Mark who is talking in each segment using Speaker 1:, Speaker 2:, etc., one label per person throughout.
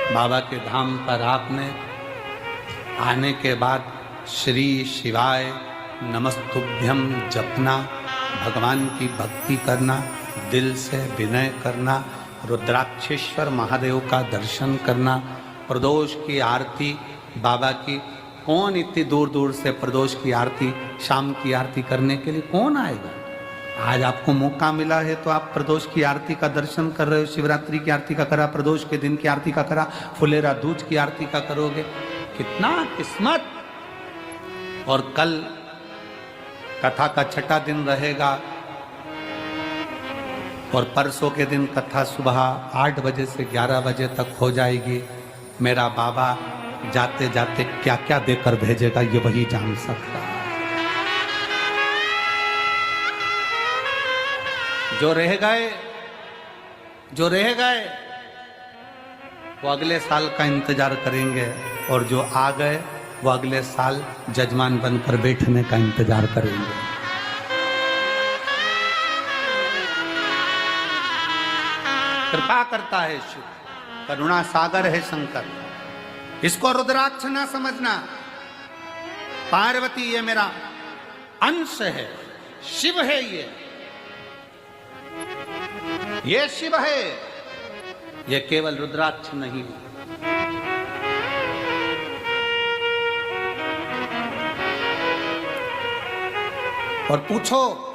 Speaker 1: बाबा के धाम पर आपने आने के बाद श्री शिवाय नमस्तुभ्यम जपना, भगवान की भक्ति करना, दिल से विनय करना, रुद्राक्षेश्वर महादेव का दर्शन करना, प्रदोष की आरती बाबा की। कौन इतनी दूर दूर से प्रदोष की आरती, शाम की आरती करने के लिए कौन आएगा? आज आपको मौका मिला है तो आप प्रदोष की आरती का दर्शन कर रहे हो। शिवरात्रि की आरती का करा, प्रदोष के दिन की आरती का करा, फुलेरा दूज की आरती का करोगे। कितना किस्मत। और कल कथा का छठा दिन रहेगा और परसों के दिन कथा सुबह 8 बजे से 11 बजे तक हो जाएगी। मेरा बाबा जाते जाते क्या क्या देकर भेजेगा ये वही जान सकता है। जो रह गए वो अगले साल का इंतजार करेंगे, और जो आ गए वो अगले साल जजमान बनकर बैठने का इंतजार करेंगे। कृपा करता है शिव, करुणा सागर है शंकर। इसको रुद्राक्ष ना समझना। पार्वती ये मेरा अंश है, शिव है ये शिव है, ये केवल रुद्राक्ष नहीं। और पूछो,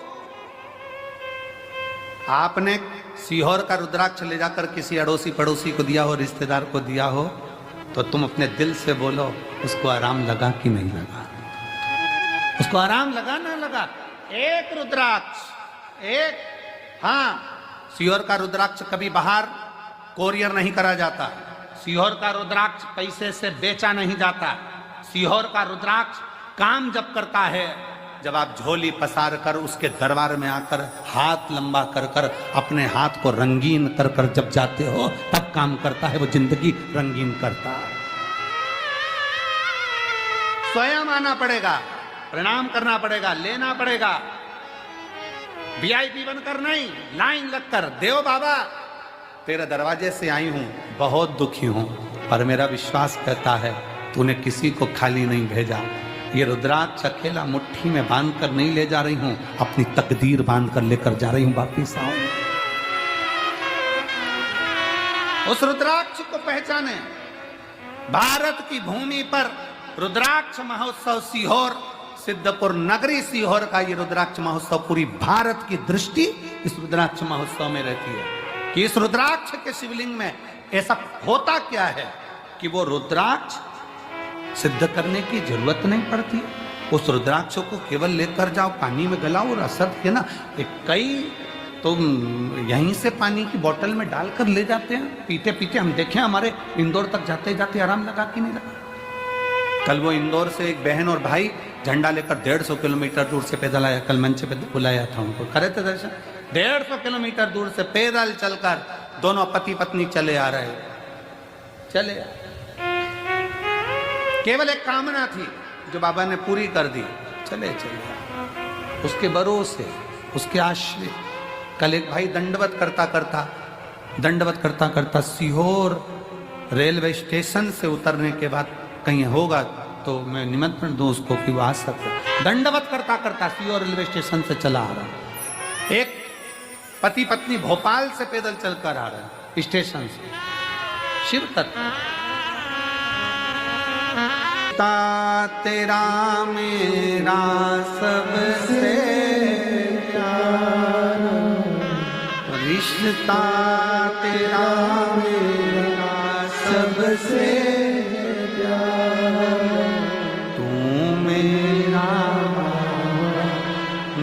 Speaker 1: आपने सीहोर का रुद्राक्ष ले जाकर किसी अड़ोसी पड़ोसी को दिया हो, रिश्तेदार को दिया हो, तो तुम अपने दिल से बोलो उसको आराम लगा कि नहीं लगा? उसको आराम लगा ना लगा? एक रुद्राक्ष, एक, हाँ, सीहोर का रुद्राक्ष कभी बाहर कोरियर नहीं करा जाता। सीहोर का रुद्राक्ष पैसे से बेचा नहीं जाता। सीहोर का रुद्राक्ष काम जब करता है, जब आप झोली पसार कर उसके दरबार में आकर हाथ लंबा कर कर अपने हाथ को रंगीन कर कर जब जाते हो, तब काम करता है। वो जिंदगी रंगीन करता है। स्वयं आना पड़ेगा, प्रणाम करना पड़ेगा, लेना पड़ेगा। वीआईपी बनकर नहीं, लाइन लगकर, देव बाबा तेरे दरवाजे से आई हूं, बहुत दुखी हूं, पर मेरा विश्वास कहता है तूने किसी को खाली नहीं भेजा। ये रुद्राक्ष अकेला मुट्ठी में बांध कर नहीं ले जा रही हूं, अपनी तकदीर बांध कर लेकर जा रही हूं वापिस आओ। उस रुद्राक्ष को पहचाने। भारत की भूमि पर रुद्राक्ष महोत्सव सीहोर, सिद्धपुर नगरी सीहोर का ये रुद्राक्ष महोत्सव, पूरी भारत की दृष्टि इस रुद्राक्ष महोत्सव में रहती है कि इस रुद्राक्ष के शिवलिंग में ऐसा होता क्या है कि वो रुद्राक्ष सिद्ध करने की जरूरत नहीं पड़ती। उस रुद्राक्ष को केवल लेकर जाओ, पानी में गलाओ और असर के ना, कई तो यहीं से पानी की बोतल में डालकर ले जाते हैं, पीते पीते हम देखें। हमारे इंदौर तक जाते जाते आराम लगा कि नहीं लगा? कल वो इंदौर से एक बहन और भाई झंडा लेकर 150 किलोमीटर दूर से पैदल आया। कल मंच पे बुलाया था उनको, करे थे दर्शन। 150 किलोमीटर दूर से पैदल चलकर दोनों पति पत्नी चले आ रहे, चले केवल एक कामना थी जो बाबा ने पूरी कर दी, चले चले। उसके भरोसे, उसके आश्रय। कल एक भाई दंडवत करता करता सीहोर रेलवे स्टेशन से उतरने के बाद कहीं होगा तो मैं निमंत्रण दूं उसको कि वो आ सकता। दंडवत करता करता सीहोर रेलवे स्टेशन से चला आ रहा। एक पति पत्नी भोपाल से पैदल चलकर आ रहे स्टेशन से। शिव तत्व तेरा मेरा सबसे प्यारा रिश्ता, तेरा मेरा सबसे प्यारा। तू मेरा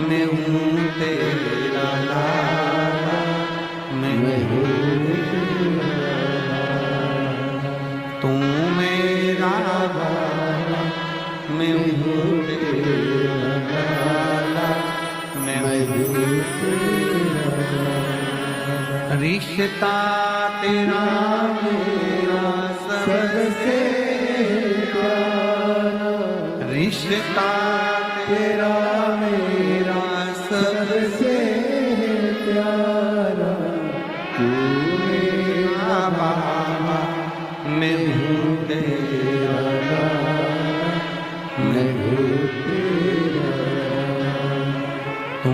Speaker 1: मैं हूँ तेरा लाला, मैं हूँ तू मेरा मैं हूँ तेरा लाला, मैं हूँ रिश्ता तेरा मेरा सबसे प्यारा, रिश्ता तेरा मेरा सबसे प्यारा। तू मेरा बाबा मैं हूँ तेरा लाला, मैं हूँ तेरा लाला। तू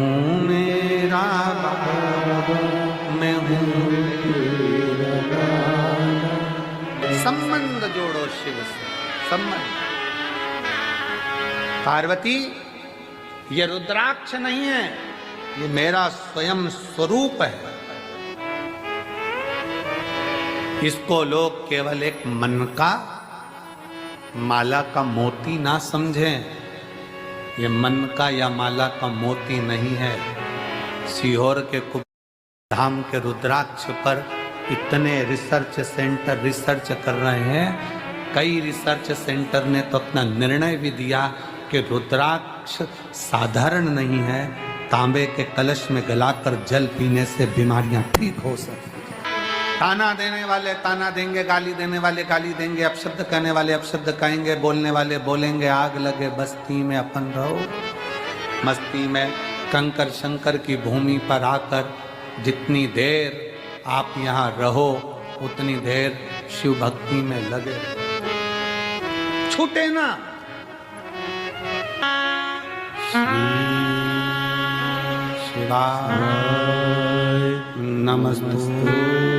Speaker 1: मेरा बाबा, मैं हूँ तेरा लाला। संबंध जोड़ो शिव से, संबंध। पार्वती, ये रुद्राक्ष नहीं है, ये मेरा स्वयं स्वरूप है। इसको लोग केवल एक मन का माला का मोती ना समझें। ये मन का या माला का मोती नहीं है। सीहोर के कुबेर धाम के रुद्राक्ष पर इतने रिसर्च सेंटर रिसर्च कर रहे हैं। कई रिसर्च सेंटर ने तो अपना निर्णय भी दिया कि रुद्राक्ष साधारण नहीं है, तांबे के कलश में गलाकर जल पीने से बीमारियां ठीक हो सकती। ताना देने वाले ताना देंगे, गाली देने वाले गाली देंगे, अपशब्द कहने वाले अपशब्द कहेंगे, बोलने वाले बोलेंगे। आग लगे बस्ती में अपन रहो मस्ती में। कंकर शंकर की भूमि पर आकर जितनी देर आप यहाँ रहो, उतनी देर शिव भक्ति में लगे, छूटे ना। शिवाय नमस्तुभ्यं,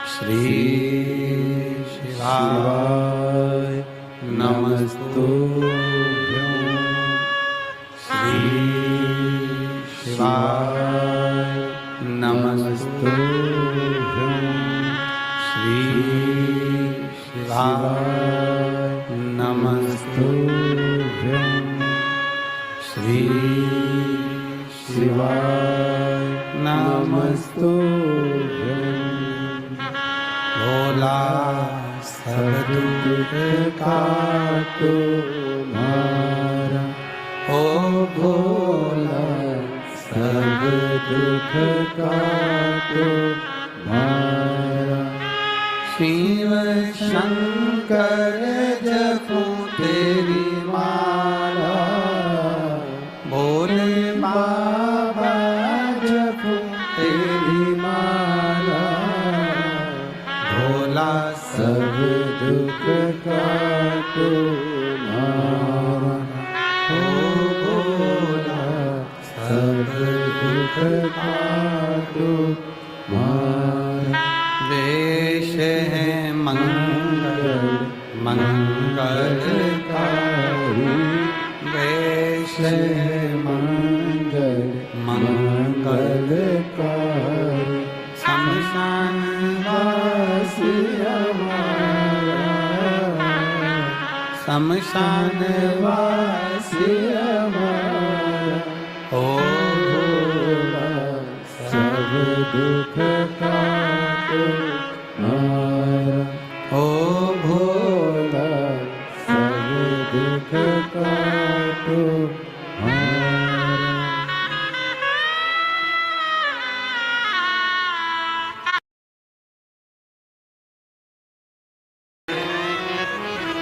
Speaker 1: श्री शिवाय नमस्तुभ्यं, श्री शिवाय नमस्तुभ्यं, श्री शिवाय नमस्तुभ्यं, श्री शिवाय नमस्तुभ्यं। भोला सब दुख का तुम्हारा, ओ भोला सब दुख का तुम्हारा। शिव शंकर जपूं तेरी माला, भोले बाबा जपूं तेरी माला। भोला सब दुख का तुम्हारा, ओ भोला सब दुख का तुम्हारा। वेश है मंगल मंगलकारी, वेश है मंगल मंगलकारी। शमशान वासी हमारा, शमशान वासी हमारा। ओ भोला सब दुख का तुम्हारा, ओ भोला सब दुख का तुम्हारा।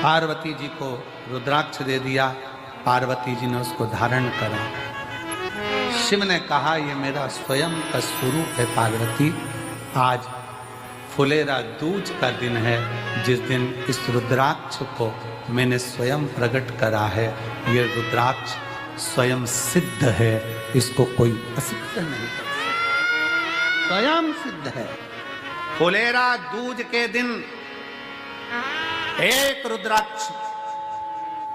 Speaker 1: पार्वती जी को रुद्राक्ष दे दिया, पार्वती जी ने उसको धारण करा। शिव ने कहा, ये मेरा स्वयं का स्वरूप है पार्वती। आज फुलेरा दूज का दिन है, जिस दिन इस रुद्राक्ष को मैंने स्वयं प्रकट करा है। ये रुद्राक्ष स्वयं सिद्ध है, इसको कोई असिद्ध नहीं कर सकता, स्वयं सिद्ध है। फुलेरा दूज के दिन एक रुद्राक्ष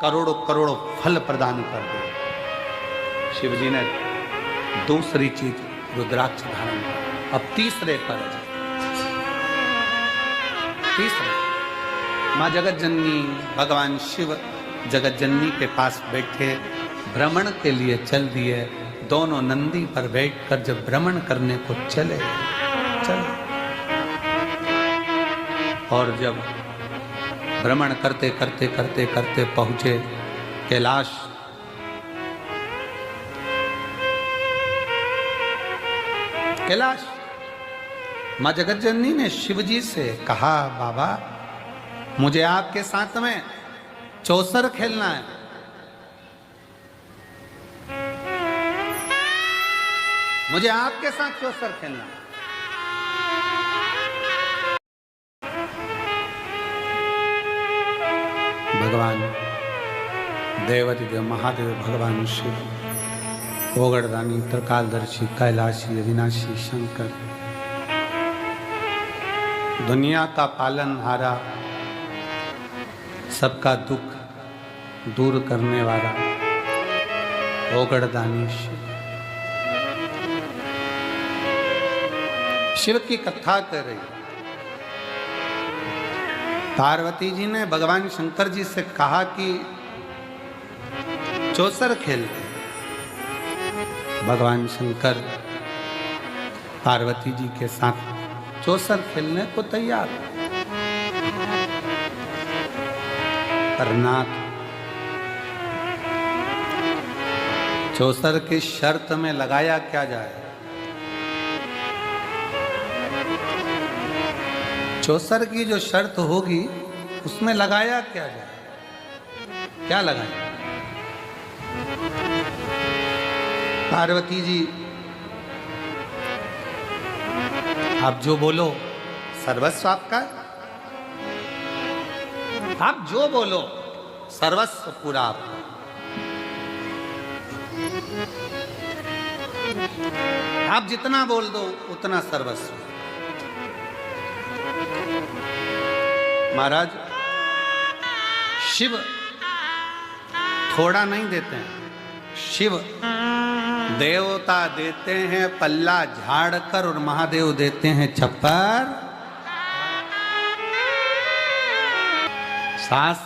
Speaker 1: करोड़ों करोड़ों फल प्रदान कर दे। शिव जी ने दूसरी चीज रुद्राक्ष धारण कर। अब तीसरे पर, तीसरे माँ जगत जननी भगवान शिव जगत जननी के पास बैठे भ्रमण के लिए चल दिए। दोनों नंदी पर बैठकर जब भ्रमण करने को चले और जब भ्रमण करते करते करते करते पहुंचे कैलाश। कैलाश माँ जगत जननी ने शिव जी से कहा, बाबा मुझे आपके साथ में चौसर खेलना है। मुझे आपके साथ चौसर खेलना है। भगवान देवाधिदेव महादेव भगवान शिव ओगड़दानी त्रिकालदर्शी कैलाशी अविनाशी शंकर दुनिया का पालनहारा सबका दुख दूर करने वाला ओगड़दानी शिव की कथा कर रही। पार्वती जी ने भगवान शंकर जी से कहा कि चौसर खेलते। भगवान शंकर पार्वती जी के साथ चौसर खेलने को तैयार। पर नाथ चौसर की शर्त में लगाया क्या जाए। चौसर की जो शर्त होगी उसमें लगाया क्या जाए, क्या लगाए। पार्वती जी आप जो बोलो सर्वस्व आपका, आप जो बोलो सर्वस्व पूरा आपका। आप जितना बोल दो उतना सर्वस्व। महाराज शिव थोड़ा नहीं देते हैं, शिव देवता देते हैं पल्ला झाड़ कर और महादेव देते हैं छप्पर। सांस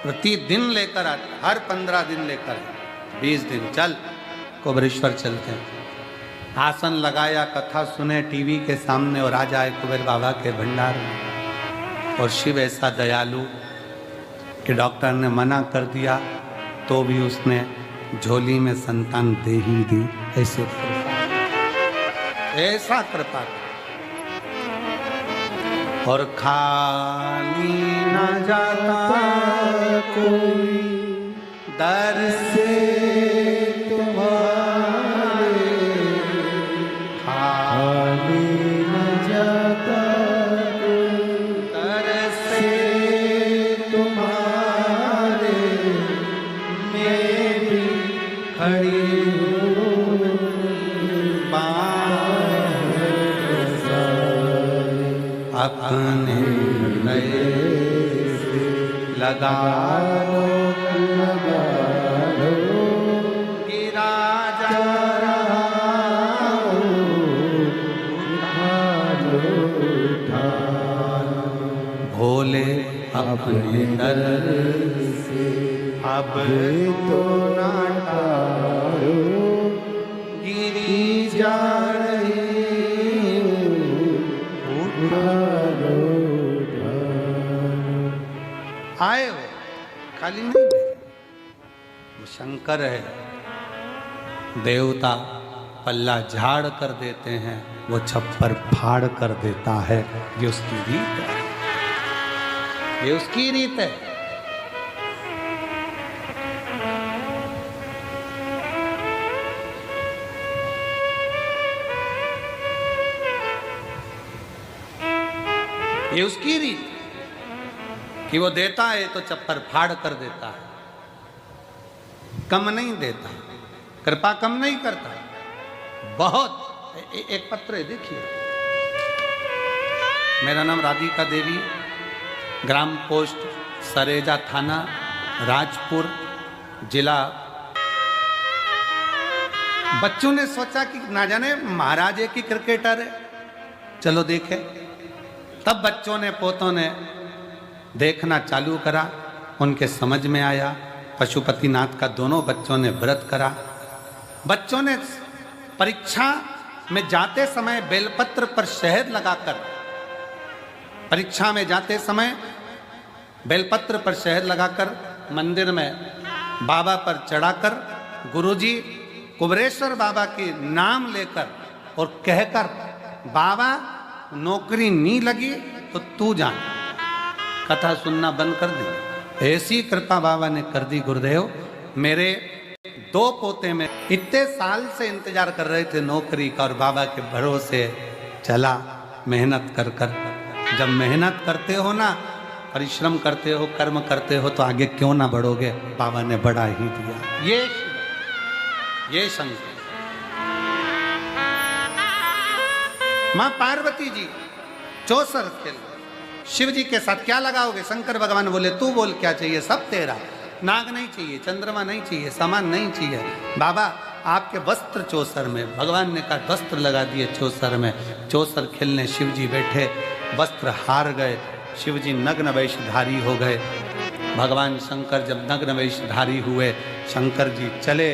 Speaker 1: प्रतिदिन लेकर आते, हर 15 दिन लेकर 20 दिन चल कुबेरेश्वर चलते हैं। आसन लगाया, कथा सुने टीवी के सामने और आ जाए कुबेर बाबा के भंडार में। और शिव ऐसा दयालु कि डॉक्टर ने मना कर दिया तो भी उसने झोली में संतान दे ही दी। ऐसा कृपा। और खाली न जाता कोई दर से तुम्हारे, खाली न जाता अपने नए लगा लो, गिरा जा रहा उठा भोले अपने दर से अब तो ना टारो, गिरी जा रही आए हो, खाली नहीं भेजे। वो शंकर है, देवता पल्ला झाड़ कर देते हैं, वो छप्पर फाड़ कर देता है। ये उसकी रीत है, ये उसकी रीत है। ये उसकी रीत कि वो देता है तो चप्पर फाड़ कर देता है, कम नहीं देता, कृपा कम नहीं करता। बहुत एक पत्र है, देखिए। मेरा नाम राधिका देवी, ग्राम पोस्ट सरेजा, थाना राजपुर, जिला। बच्चों ने सोचा कि ना जाने महाराज की क्रिकेटर है, चलो देखे। तब बच्चों ने, पोतों ने देखना चालू करा, उनके समझ में आया। पशुपतिनाथ का दोनों बच्चों ने व्रत करा। बच्चों ने परीक्षा में जाते समय बेलपत्र पर शहद लगाकर, परीक्षा में जाते समय बेलपत्र पर शहद लगाकर मंदिर में बाबा पर चढ़ाकर, गुरुजी कुबेरेश्वर बाबा के नाम लेकर और कहकर, बाबा नौकरी नहीं लगी तो तू जान। कथा सुनना बंद कर दी। ऐसी कृपा बाबा ने कर दी गुरुदेव। मेरे 2 पोते में इतने साल से इंतजार कर रहे थे नौकरी का, और बाबा के भरोसे चला मेहनत कर कर। जब मेहनत करते हो ना परिश्रम करते हो, कर्म करते हो तो आगे क्यों ना बढ़ोगे? बाबा ने बढ़ा ही दिया। ये शिव, ये शंकर। मां पार्वती जी चौसर खेल, शिव जी के साथ क्या लगाओगे? शंकर भगवान बोले तू बोल क्या चाहिए, सब तेरा। नाग नहीं चाहिए, चंद्रमा नहीं चाहिए, सामान नहीं चाहिए, बाबा आपके वस्त्र चौसर में। भगवान ने कहा वस्त्र लगा दिए चौसर में। चौसर खेलने शिव जी बैठे, वस्त्र हार गए, शिव जी नग्न वेशधारी हो गए। भगवान शंकर जब नग्न वेशधारी हुए, शंकर जी चले।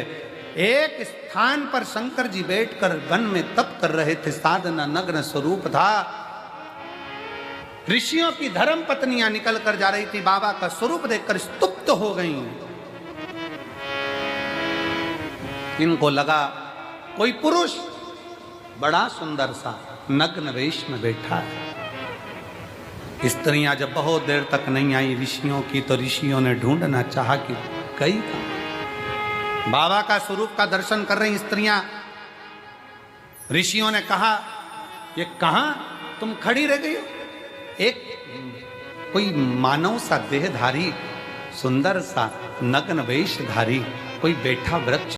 Speaker 1: एक स्थान पर शंकर जी बैठकर वन में तप कर रहे थे, साधना नग्न स्वरूप था। ऋषियों की धर्म पत्नियां निकल कर जा रही थी, बाबा का स्वरूप देखकर स्तुप्त हो गई। इनको लगा कोई पुरुष बड़ा सुंदर सा नग्न वेश में बैठा है। स्त्रियां जब बहुत देर तक नहीं आई ऋषियों की, तो ऋषियों ने ढूंढना चाहा कि कई का बाबा का स्वरूप का दर्शन कर रही स्त्रियां। ऋषियों ने कहा ये कहां तुम खड़ी रह गई हो? एक कोई मानव सा देहधारी, सुंदर सा नग्न वेशधारी कोई बैठा वृक्ष